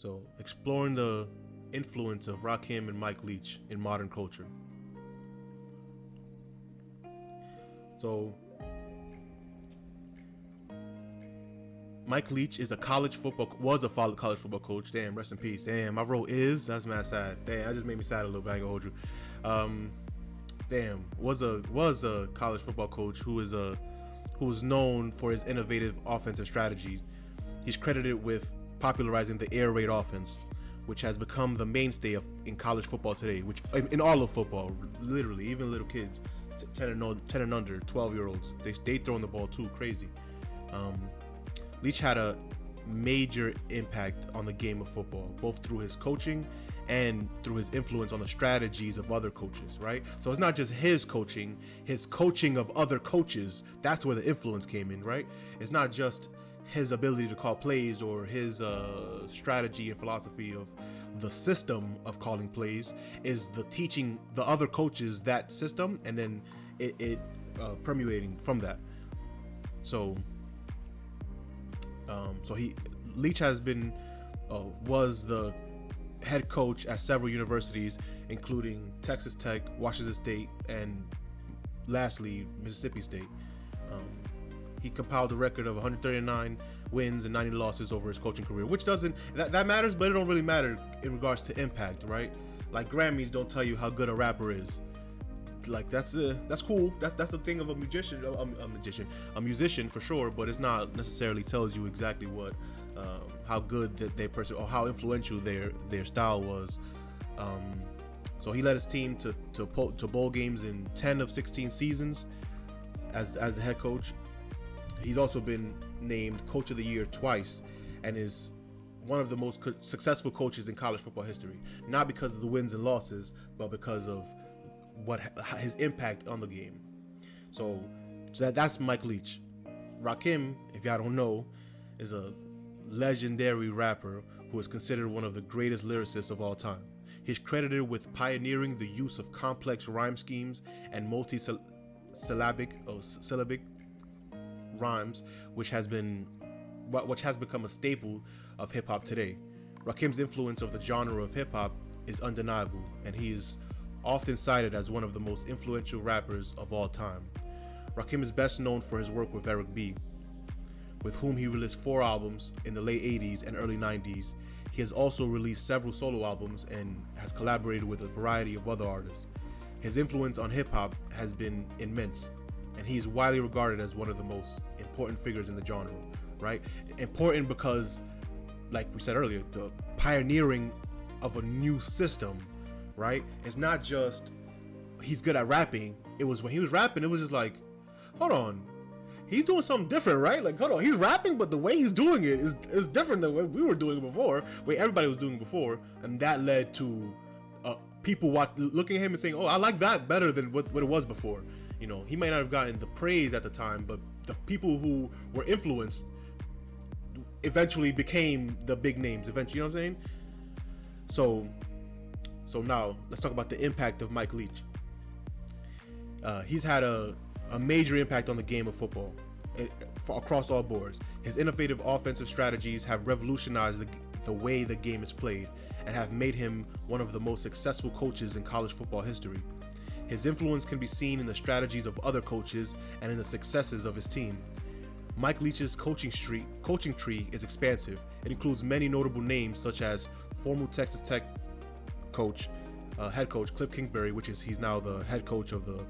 So, exploring the influence of Rakim and Mike Leach in modern culture. So, Mike Leach is a college football college football coach. Damn, rest in peace. Damn, my role is that's mad sad. Damn, that just made me sad a little bit. I ain't gonna hold you. Was a college football coach who was known for his innovative offensive strategies. He's credited with popularizing the air raid offense, which has become the mainstay in college football today. Which in all of football, literally, even little kids, 10 and under, 12-year-olds, they throwing the ball too crazy. Leach had a major impact on the game of football, both through his coaching and through his influence on the strategies of other coaches, right? So it's not just his coaching of other coaches. That's where the influence came in, right? It's not just his ability to call plays or his strategy and philosophy of the system of calling plays, is the teaching the other coaches that system and then it permeating from that. So Leach was the head coach at several universities, including Texas Tech, Washington State, and lastly Mississippi State. He compiled a record of 139 wins and 90 losses over his coaching career, which that matters, but it don't really matter in regards to impact, right? Like Grammys don't tell you how good a rapper is. Like that's cool. That's the thing of a musician for sure, but it's not necessarily tells you exactly what how good that their person or how influential their style was. So he led his team to bowl games in 10 of 16 seasons as the head coach. He's also been named Coach of the Year twice and is one of the most successful coaches in college football history. Not because of the wins and losses, but because of his impact on the game. So that's Mike Leach. Rakim, if y'all don't know, is a legendary rapper who is considered one of the greatest lyricists of all time. He's credited with pioneering the use of complex rhyme schemes and syllabic rhymes, which has become a staple of hip-hop today. Rakim's influence of the genre of hip-hop is undeniable, and he is often cited as one of the most influential rappers of all time. Rakim is best known for his work with Eric B., with whom he released 4 albums in the late 80s and early 90s. He has also released several solo albums and has collaborated with a variety of other artists. His influence on hip-hop has been immense, and he is widely regarded as one of the most important figures in the genre, right? Important because, like we said earlier, the pioneering of a new system, right? It's not just he's good at rapping. It was when he was rapping, it was just like, hold on, he's doing something different, right? Like, hold on, he's rapping, but the way he's doing it is different than what we were doing before, way everybody was doing before, and that led to people looking at him and saying, oh, I like that better than what it was before. You know, he might not have gotten the praise at the time, but the people who were influenced eventually became the big names. Eventually, you know what I'm saying? So now let's talk about the impact of Mike Leach. He's had a major impact on the game of football across all boards. His innovative offensive strategies have revolutionized the way the game is played and have made him one of the most successful coaches in college football history. His influence can be seen in the strategies of other coaches and in the successes of his team. Mike Leach's coaching tree is expansive. It includes many notable names such as former Texas Tech head coach Cliff Kingsbury, he's now the head coach of the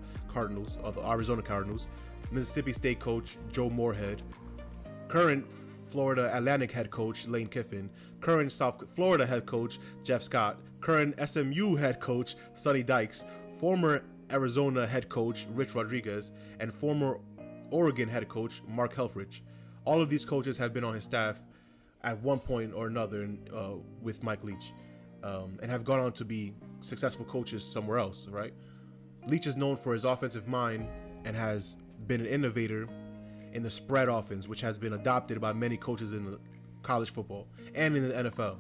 Arizona Cardinals, Mississippi State coach Joe Moorhead, current Florida Atlantic head coach Lane Kiffin, current South Florida head coach Jeff Scott, current SMU head coach Sonny Dykes, former Arizona head coach Rich Rodriguez, and former Oregon head coach Mark Helfrich. All of these coaches have been on his staff at one point or another with Mike Leach, and have gone on to be successful coaches somewhere else, right? Leach is known for his offensive mind and has been an innovator in the spread offense, which has been adopted by many coaches in the college football and in the NFL.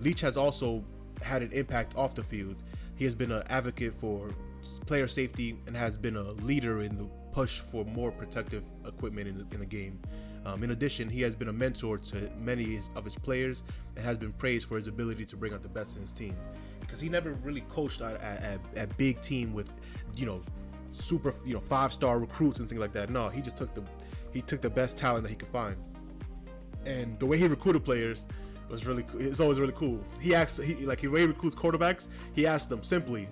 Leach has also had an impact off the field. He has been an advocate for player safety and has been a leader in the push for more protective equipment in the game. In addition, he has been a mentor to many of his players and has been praised for his ability to bring out the best in his team. Because he never really coached at big team with, super, 5-star recruits and things like that. No, he just took the best talent that he could find. And the way he recruited players was it's always really cool. He recruits quarterbacks. He asked them simply,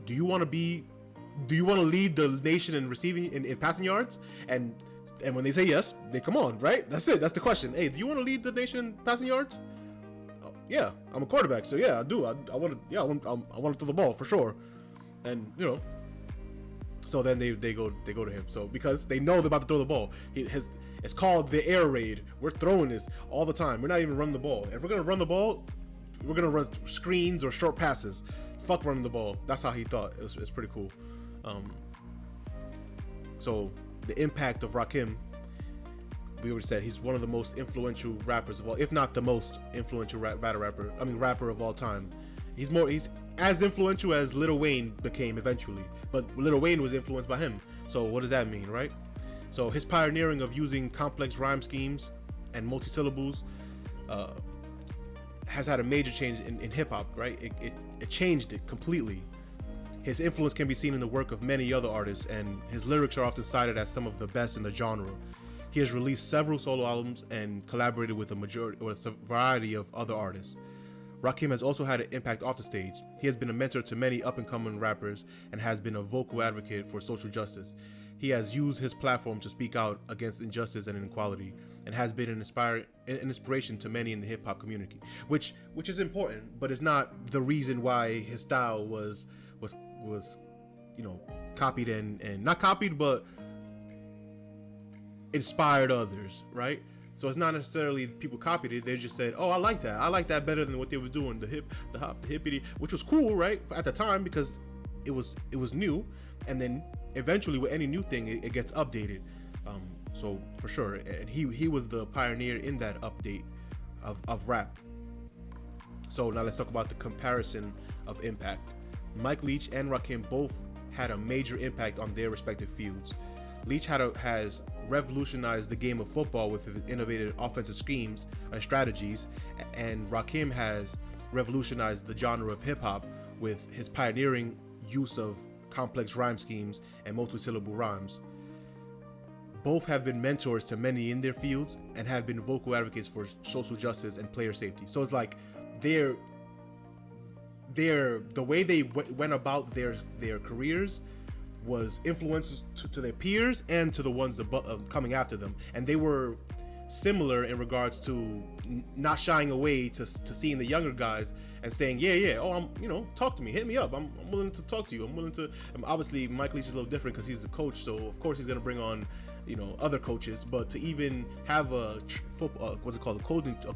do you want to lead the nation in receiving in passing yards? And when they say yes, they come on, right? That's it. That's the question. Hey, do you want to lead the nation in passing yards? Yeah, I'm a quarterback, so yeah, I do. I want to. Yeah, I want to throw the ball for sure. And so then they go to him. So because they know they're about to throw the ball, it's called the air raid. We're throwing this all the time. We're not even running the ball. If we're gonna run the ball, we're gonna run screens or short passes. Fuck running the ball. That's how he thought. It's pretty cool. So the impact of Rakim, we already said he's one of the most influential rappers of all, if not the most influential rapper of all time. He's as influential as Lil Wayne became eventually, but Lil Wayne was influenced by him. So what does that mean, right? So his pioneering of using complex rhyme schemes and multi-syllables has had a major change in hip-hop, right? It changed it completely. His influence can be seen in the work of many other artists, and his lyrics are often cited as some of the best in the genre. He has released several solo albums and collaborated with a variety of other artists. Rakim has also had an impact off the stage. He has been a mentor to many up-and-coming rappers and has been a vocal advocate for social justice. He has used his platform to speak out against injustice and inequality, and has been an inspiration to many in the hip-hop community, which is important, but it's not the reason why his style was copied and not copied, but inspired others, right? So it's not necessarily people copied it. They just said, "Oh, I like that better than what they were doing." The hippity, which was cool, right, at the time, because it was new, and then eventually with any new thing, it gets updated. So for sure, and he was the pioneer in that update of rap. So now let's talk about the comparison of impact. Mike Leach and Rakim both had a major impact on their respective fields. Leach has revolutionized the game of football with his innovative offensive schemes and strategies, and Rakim has revolutionized the genre of hip-hop with his pioneering use of complex rhyme schemes and multi-syllable rhymes. Both have been mentors to many in their fields and have been vocal advocates for social justice and player safety. So it's like the way they went about their careers was influences to their peers and to the ones coming after them, and they were similar in regards to not shying away to seeing the younger guys and saying, talk to me, hit me up, I'm willing to talk to you, I'm willing to. Obviously Mike Leach is a little different because he's a coach, so of course he's gonna bring on other coaches, but to even have a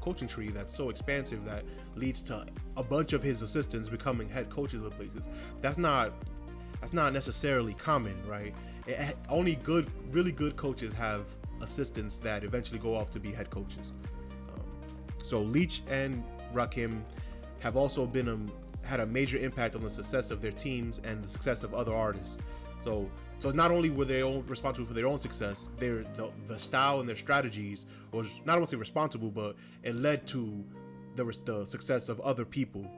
coaching tree that's so expansive that leads to a bunch of his assistants becoming head coaches of places, that's not necessarily common, right? Only really good coaches have assistants that eventually go off to be head coaches. So Leach and Rakim have also had a major impact on the success of their teams and the success of other artists. So not only were they responsible for their own success, the style and their strategies was not only responsible, but it led to the success of other people.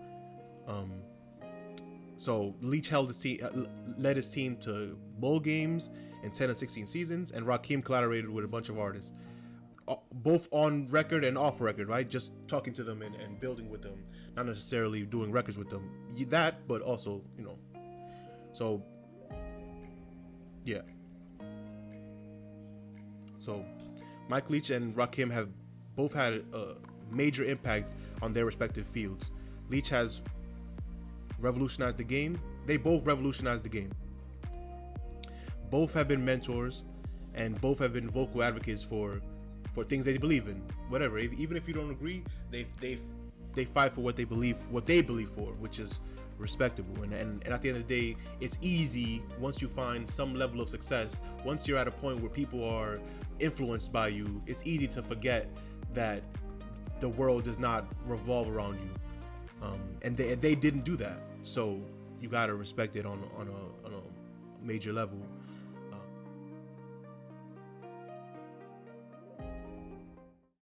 So Leach led his team to bowl games in 10 and 16 seasons, and Rakim collaborated with a bunch of artists, both on record and off record, right? Just talking to them and building with them, not necessarily doing records with them. That, but also, so yeah. So Mike Leach and Rakim have both had a major impact on their respective fields. Leach has revolutionized the game. They both revolutionized the game. Both have been mentors, and both have been vocal advocates for things they believe in. Whatever, even if you don't agree, they fight for what they believe for, which is respectable. And at the end of the day, it's easy once you find some level of success. Once you're at a point where people are influenced by you, it's easy to forget that the world does not revolve around you. And they didn't do that. So you gotta respect it on a major level.